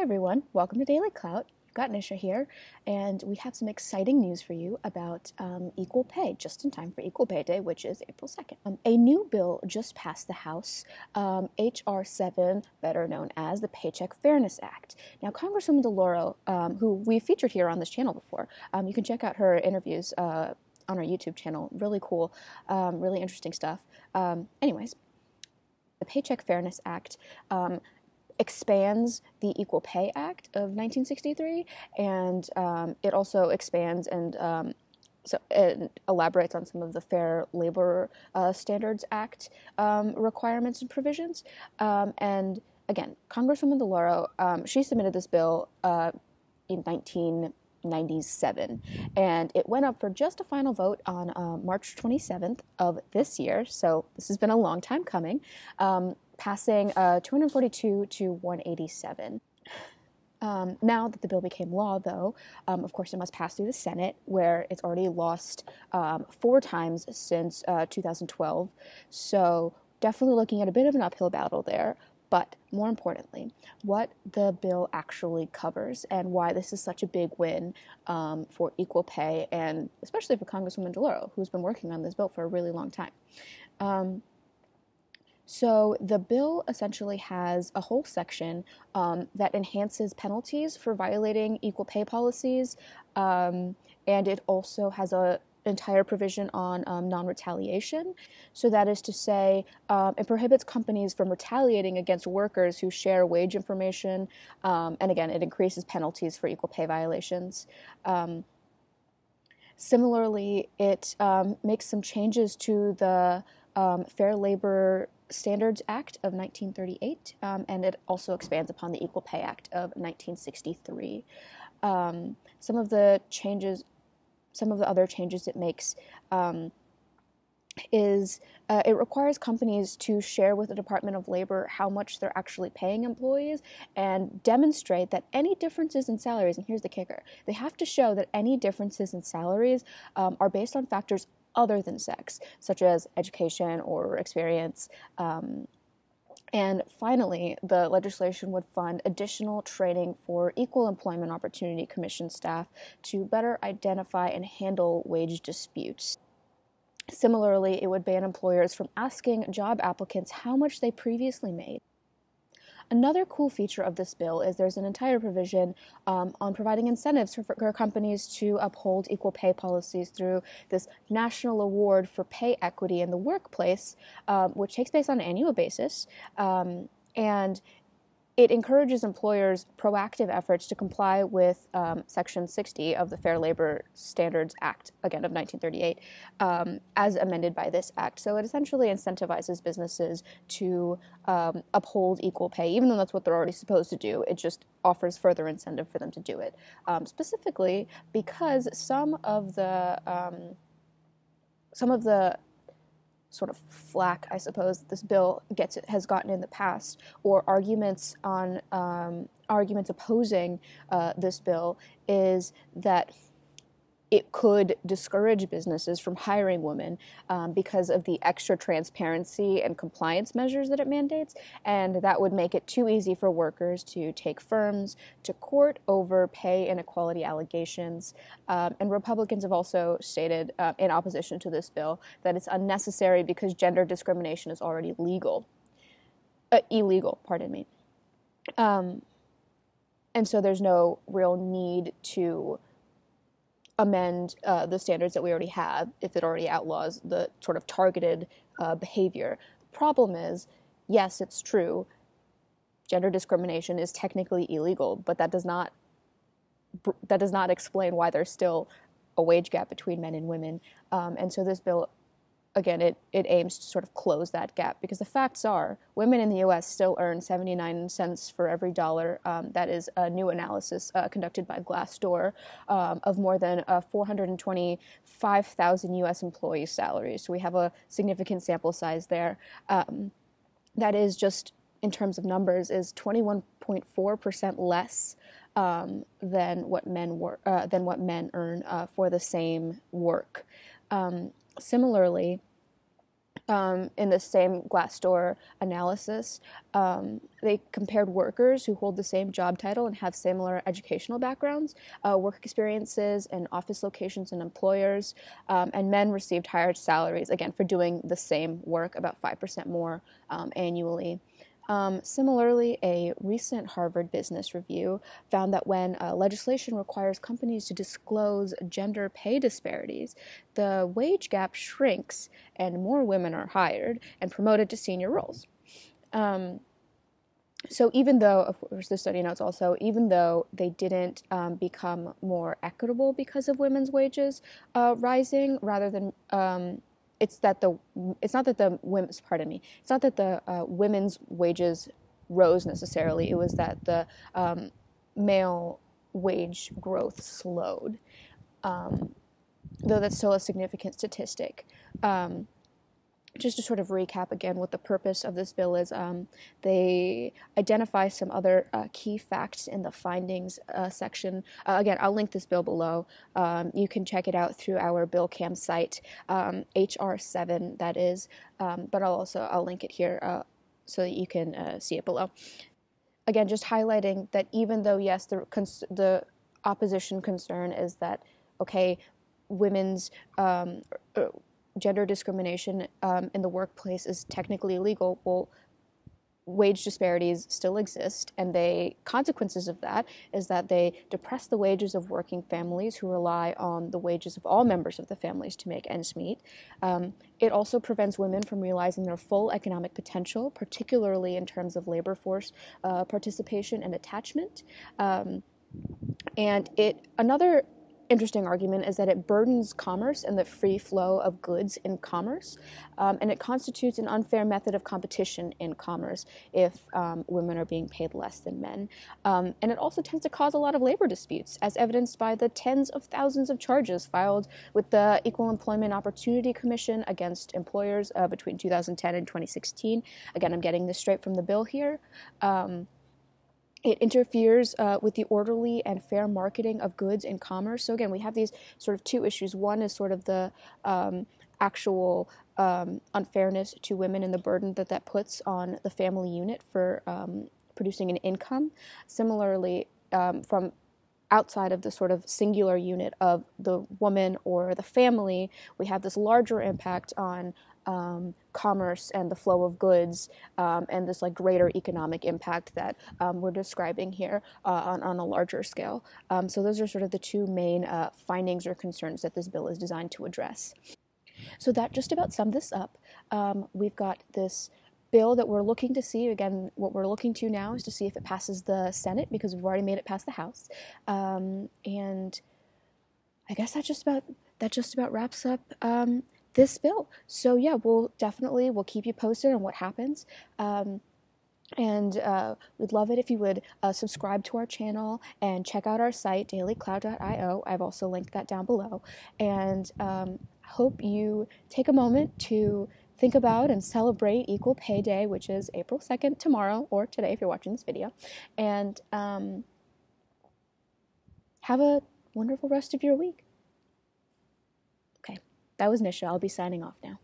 everyone, welcome to Daily Clout. You've got Nisha here, and we have some exciting news for you about equal pay, just in time for Equal Pay Day, which is April 2nd. A new bill just passed the House, H.R. 7, better known as the Paycheck Fairness Act. Now, Congresswoman DeLauro, who we've featured here on this channel before, you can check out her interviews on our YouTube channel. Really cool, really interesting stuff. Anyways, the Paycheck Fairness Act expands the Equal Pay Act of 1963, and it also expands and it elaborates on some of the Fair Labor Standards Act requirements and provisions. And again, Congresswoman DeLauro, she submitted this bill in 1997, and it went up for just a final vote on March 27th of this year, so this has been a long time coming, passing 242 to 187. Now that the bill became law, though, of course it must pass through the Senate, where it's already lost 4 times since 2012, so definitely looking at a bit of an uphill battle there. But more importantly, what the bill actually covers and why this is such a big win for equal pay, and especially for Congresswoman DeLauro, who's been working on this bill for a really long time. So the bill essentially has a whole section that enhances penalties for violating equal pay policies, and it also has an entire provision on non-retaliation. So that is to say, it prohibits companies from retaliating against workers who share wage information, and again, it increases penalties for equal pay violations. Similarly, it makes some changes to the Fair Labor Standards Act of 1938, and it also expands upon the Equal Pay Act of 1963. Some of the other changes it makes is it requires companies to share with the Department of Labor how much they're actually paying employees and demonstrate that any differences in salaries, and here's the kicker, they have to show that any differences in salaries are based on factors other than sex, such as education or experience. And finally, the legislation would fund additional training for Equal Employment Opportunity Commission staff to better identify and handle wage disputes. Similarly, it would ban employers from asking job applicants how much they previously made. Another cool feature of this bill is there's an entire provision on providing incentives for companies to uphold equal pay policies through this National Award for Pay Equity in the Workplace, which takes place on an annual basis, and it encourages employers' proactive efforts to comply with Section 60 of the Fair Labor Standards Act, again, of 1938, as amended by this act. So it essentially incentivizes businesses to uphold equal pay, even though that's what they're already supposed to do. It just offers further incentive for them to do it, specifically because some of the sort of flack, I suppose, this bill has gotten in the past, or arguments opposing this bill, is that it could discourage businesses from hiring women because of the extra transparency and compliance measures that it mandates, and that would make it too easy for workers to take firms to court over pay inequality allegations. And Republicans have also stated in opposition to this bill that it's unnecessary because gender discrimination is already illegal, pardon me. And so there's no real need to amend the standards that we already have if it already outlaws the sort of targeted behavior. The problem is, yes, it's true, gender discrimination is technically illegal, but that does not explain why there's still a wage gap between men and women. And so this bill, again, it aims to sort of close that gap, because the facts are women in the U.S. still earn 79 cents for every dollar. That is a new analysis conducted by Glassdoor of more than 425,000 U.S. employees' salaries. So we have a significant sample size there. That is just, in terms of numbers, is 21.4% less than what men earn for the same work. Similarly, in the same Glassdoor analysis, they compared workers who hold the same job title and have similar educational backgrounds, work experiences, and office locations and employers, and men received higher salaries, again, for doing the same work, about 5% more annually. Similarly, a recent Harvard Business Review found that when legislation requires companies to disclose gender pay disparities, the wage gap shrinks and more women are hired and promoted to senior roles. So even though, of course, the study notes also, even though they didn't become more equitable because of women's wages rising, rather than it's not that the women's wages rose necessarily. It was that the male wage growth slowed, though that's still a significant statistic. Just to sort of recap again what the purpose of this bill is, they identify some other key facts in the findings section. Again, I'll link this bill below. You can check it out through our BillCam site, HR7 that is, but I'll link it here so that you can see it below. Again, just highlighting that even though, yes, the opposition concern is that, okay, women's gender discrimination in the workplace is technically illegal. Well, wage disparities still exist, and the consequences of that is that they depress the wages of working families who rely on the wages of all members of the families to make ends meet. It also prevents women from realizing their full economic potential, particularly in terms of labor force participation and attachment. Another interesting argument is that it burdens commerce and the free flow of goods in commerce, and it constitutes an unfair method of competition in commerce if women are being paid less than men. And it also tends to cause a lot of labor disputes, as evidenced by the tens of thousands of charges filed with the Equal Employment Opportunity Commission against employers between 2010 and 2016. Again, I'm getting this straight from the bill here. It interferes with the orderly and fair marketing of goods in commerce. So again, we have these sort of two issues. One is sort of the actual unfairness to women and the burden that puts on the family unit for producing an income. Similarly, from outside of the sort of singular unit of the woman or the family, we have this larger impact on commerce and the flow of goods, and this like greater economic impact that we're describing here on a larger scale. So those are sort of the two main findings or concerns that this bill is designed to address. So that just about summed this up. We've got this bill that we're looking to see. Again, what we're looking to now is to see if it passes the Senate, because we've already made it past the House. And I guess that just about wraps up this bill. So yeah, we'll keep you posted on what happens. And we'd love it if you would subscribe to our channel and check out our site, dailycloud.io. I've also linked that down below. And hope you take a moment to think about and celebrate Equal Pay Day, which is April 2nd, tomorrow, or today if you're watching this video. And have a wonderful rest of your week. Okay, that was Nisha. I'll be signing off now.